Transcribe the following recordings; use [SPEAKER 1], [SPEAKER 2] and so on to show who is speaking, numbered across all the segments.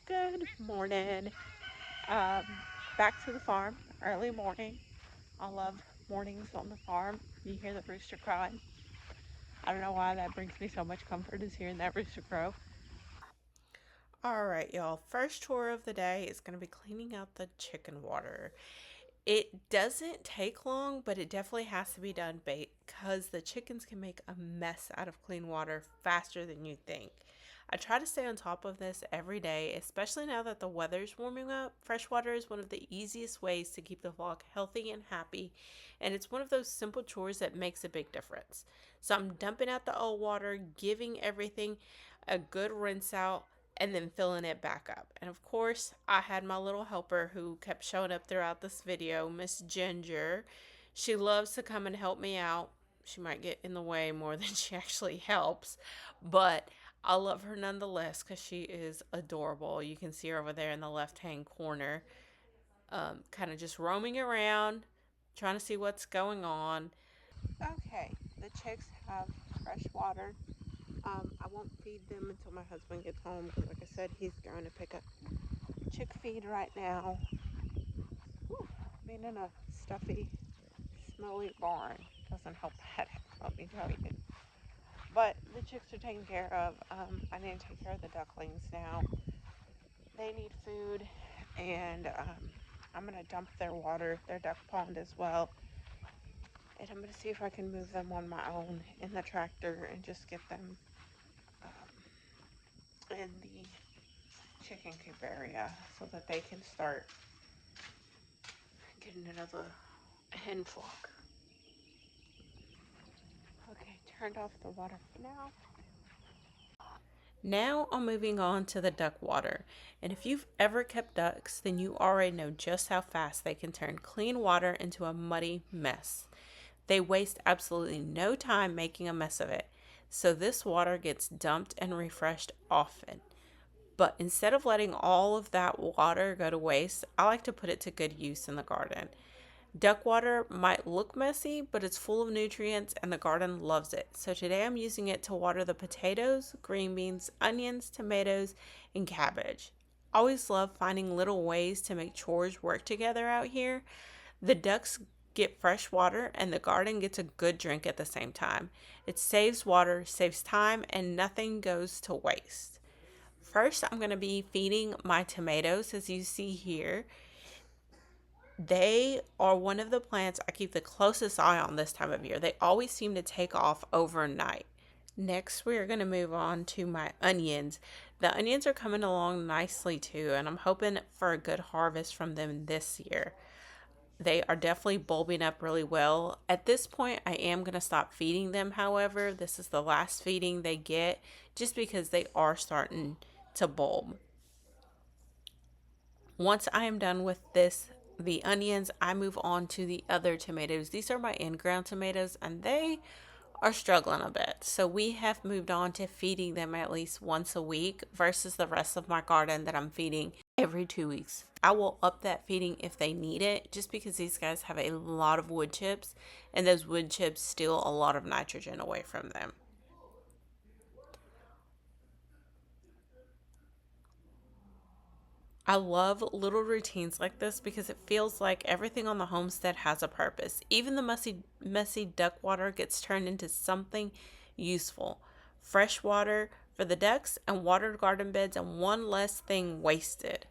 [SPEAKER 1] Good morning. Um, Back to the farm, early morning. I love mornings on the farm. You hear the rooster crowing. I don't know why that brings me so much comfort is hearing that rooster crow. All right, y'all. First chore of the day is going to be cleaning out the chicken water. It doesn't take long, but it definitely has to be done because the chickens can make a mess out of clean water faster than you think. I try to stay on top of this every day, especially now that the weather's warming up. Fresh water is one of the easiest ways to keep the flock healthy and happy, and it's one of those simple chores that makes a big difference. So I'm dumping out the old water, giving everything a good rinse out, and then filling it back up. And of course, I had my little helper who kept showing up throughout this video, Miss Ginger. She loves to come and help me out. She might get in the way more than she actually helps, but I love her nonetheless because she is adorable. You can see her over there in the left-hand corner, kind of just roaming around, trying to see what's going on. Okay, the chicks have fresh water. I won't feed them until my husband gets home because, like I said, he's going to pick up chick feed right now. Whew, being in a stuffy, smelly barn doesn't help that, let me tell you. But the chicks are taken care of. I need to take care of the ducklings now. They need food, and I'm going to dump their water, their duck pond as well. And I'm going to see if I can move them on my own in the tractor and just get them in the chicken coop area so that they can start getting another hen flock. Okay, turned off the water for now. Now I'm moving on to the duck water. And if you've ever kept ducks, then you already know just how fast they can turn clean water into a muddy mess. They waste absolutely no time making a mess of it. So this water gets dumped and refreshed often. But instead of letting all of that water go to waste, I like to put it to good use in the garden. Duck water might look messy, but it's full of nutrients and the garden loves it. So today I'm using it to water the potatoes, green beans, onions, tomatoes, and cabbage. Always love finding little ways to make chores work together out here. The ducks get fresh water and the garden gets a good drink at the same time. It saves water, saves time, and nothing goes to waste. First, I'm going to be feeding my tomatoes as you see here. They are one of the plants I keep the closest eye on this time of year. They always seem to take off overnight. Next, we are going to move on to my onions. The onions are coming along nicely too, and I'm hoping for a good harvest from them this year. They are definitely bulbing up really well. At this point, I am going to stop feeding them, however. This is the last feeding they get just because they are starting to bulb. Once I am done with the onions, I move on to the other tomatoes. These are my in-ground tomatoes and they are struggling a bit. So we have moved on to feeding them at least once a week versus the rest of my garden that I'm feeding every 2 weeks. I will up that feeding if they need it just because these guys have a lot of wood chips and those wood chips steal a lot of nitrogen away from them. I love little routines like this because it feels like everything on the homestead has a purpose. Even the messy duck water gets turned into something useful. Fresh water for the ducks and watered garden beds and one less thing wasted.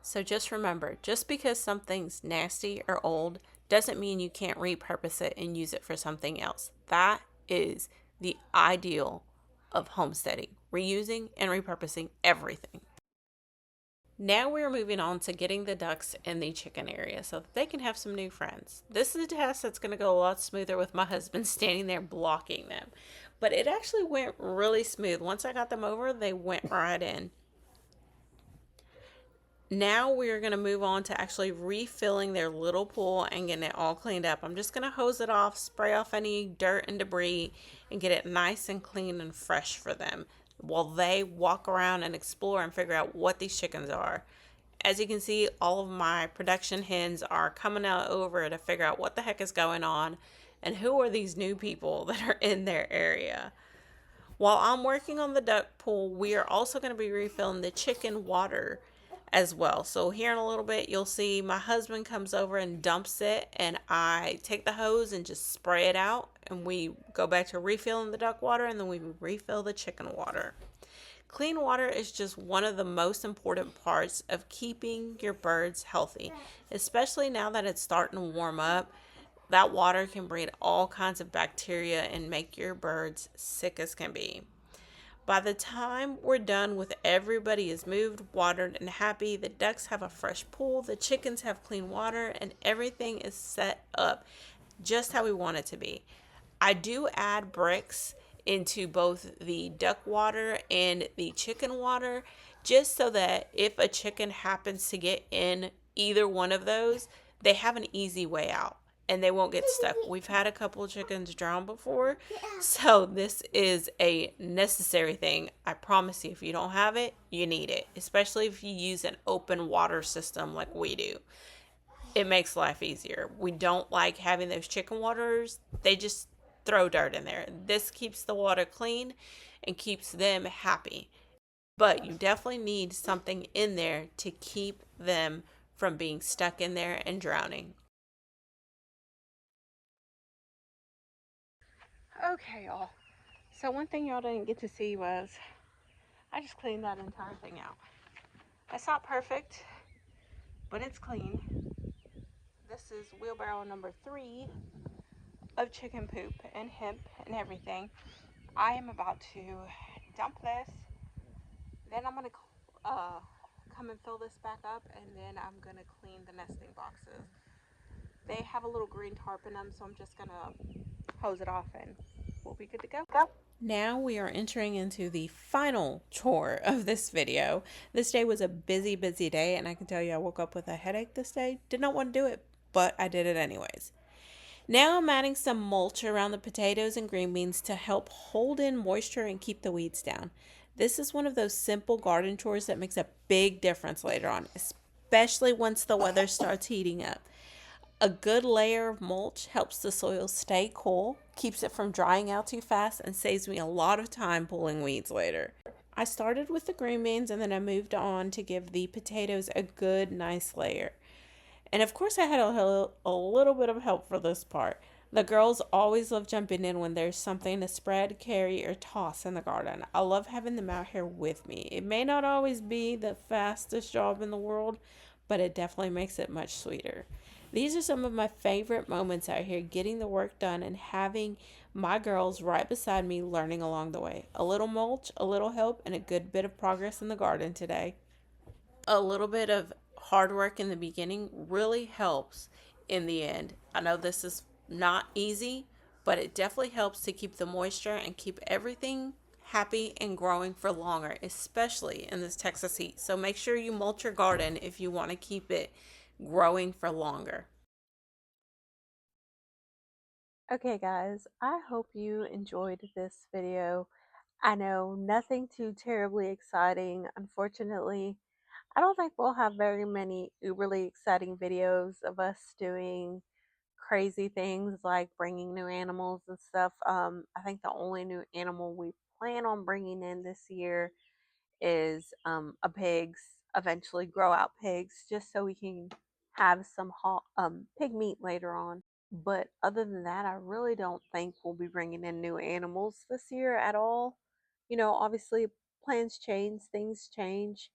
[SPEAKER 1] So just remember, just because something's nasty or old doesn't mean you can't repurpose it and use it for something else. That is the ideal of homesteading, reusing and repurposing everything. Now we're moving on to getting the ducks in the chicken area so that they can have some new friends. This is a task that's going to go a lot smoother with my husband standing there blocking them. But it actually went really smooth. Once I got them over, they went right in. Now we're going to move on to actually refilling their little pool and getting it all cleaned up. I'm just going to hose it off, spray off any dirt and debris, and get it nice and clean and fresh for them while they walk around and explore and figure out what these chickens are. As you can see, all of my production hens are coming out over to figure out what the heck is going on and who are these new people that are in their area.
[SPEAKER 2] While I'm working on the duck pool, we are also going to be refilling the chicken water as well. So here in a little bit, you'll see my husband comes over and dumps it, and I take the hose and just spray it out, and we go back to refilling the duck water, and then we refill the chicken water. Clean water is just one of the most important parts of keeping your birds healthy, especially now that it's starting to warm up. That water can breed all kinds of bacteria and make your birds sick as can be. By the time we're done with everybody is moved, watered, and happy, the ducks have a fresh pool, the chickens have clean water, and everything is set up just how we want it to be. I do add bricks into both the duck water and the chicken water just so that if a chicken happens to get in either one of those, they have an easy way out and they won't get stuck. We've had a couple of chickens drown before, so this is a necessary thing. I promise you, if you don't have it, you need it, especially if you use an open water system like we do. It makes life easier. We don't like having those chicken waters. They just throw dirt in there. This keeps the water clean and keeps them happy. But you definitely need something in there to keep them from being stuck in there and drowning.
[SPEAKER 1] Okay, y'all. So one thing y'all didn't get to see was I just cleaned that entire thing out. It's not perfect, but it's clean. This is wheelbarrow number 3 of chicken poop and hemp and everything. I am about to dump this. Then I'm gonna come and fill this back up, and then I'm gonna clean the nesting boxes. They have a little green tarp in them, so I'm just gonna hose it off, and we'll be good to go.
[SPEAKER 2] Now we are entering into the final chore of this video. This day was a busy, busy day, and I can tell you I woke up with a headache this day. Did not want to do it, but I did it anyways. Now I'm adding some mulch around the potatoes and green beans to help hold in moisture and keep the weeds down. This is one of those simple garden chores that makes a big difference later on, especially once the weather starts heating up. A good layer of mulch helps the soil stay cool, keeps it from drying out too fast, and saves me a lot of time pulling weeds later. I started with the green beans and then I moved on to give the potatoes a good, nice layer. And of course, I had a little bit of help for this part. The girls always love jumping in when there's something to spread, carry, or toss in the garden. I love having them out here with me. It may not always be the fastest job in the world, but it definitely makes it much sweeter. These are some of my favorite moments out here, getting the work done and having my girls right beside me learning along the way. A little mulch, a little help, and a good bit of progress in the garden today. A little bit of hard work in the beginning really helps in the end. I know this is not easy, but it definitely helps to keep the moisture and keep everything happy and growing for longer, especially in this Texas heat. So make sure you mulch your garden if you want to keep it growing for longer.
[SPEAKER 1] Okay, guys, I hope you enjoyed this video. I know nothing too terribly exciting. Unfortunately, I don't think we'll have very many uberly exciting videos of us doing crazy things like bringing new animals and stuff. I think the only new animal we plan on bringing in this year is a pigs. Eventually, grow out pigs, just so we can have some pig meat later on. But other than that, I really don't think we'll be bringing in new animals this year at all. Obviously, plans change, things change.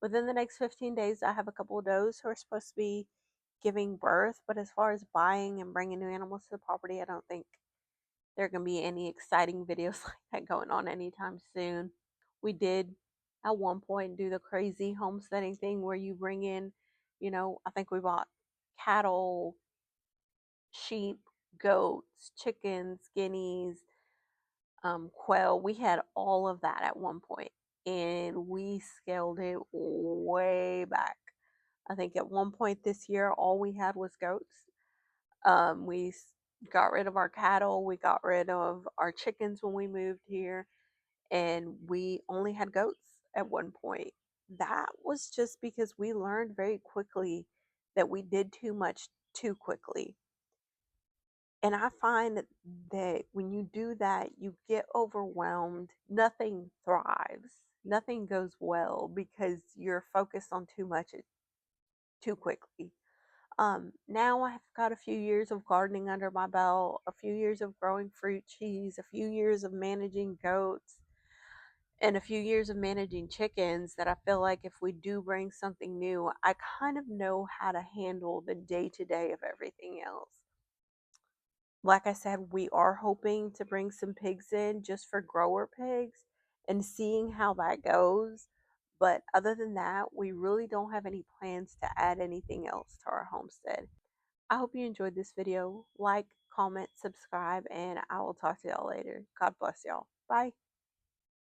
[SPEAKER 1] Within the next 15 days, I have a couple of does who are supposed to be giving birth. But as far as buying and bringing new animals to the property, I don't think there are going to be any exciting videos like that going on anytime soon. We did at one point do the crazy homesteading thing where you bring in, I think we bought cattle, sheep, goats, chickens, guineas, quail. We had all of that at one point, and we scaled it way back. I think at one point this year, all we had was goats. We got rid of our cattle, we got rid of our chickens when we moved here, and we only had goats at one point. That was just because we learned very quickly that we did too much too quickly. And I find that when you do that, you get overwhelmed. Nothing thrives, nothing goes well because you're focused on too much too quickly. Now I've got a few years of gardening under my belt, a few years of growing fruit trees, a few years of managing goats, and a few years of managing chickens that I feel like if we do bring something new, I kind of know how to handle the day to day of everything else. Like I said, we are hoping to bring some pigs in just for grower pigs and seeing how that goes. But other than that, we really don't have any plans to add anything else to our homestead. I hope you enjoyed this video. Like, comment, subscribe, and I will talk to y'all later. God bless y'all. Bye.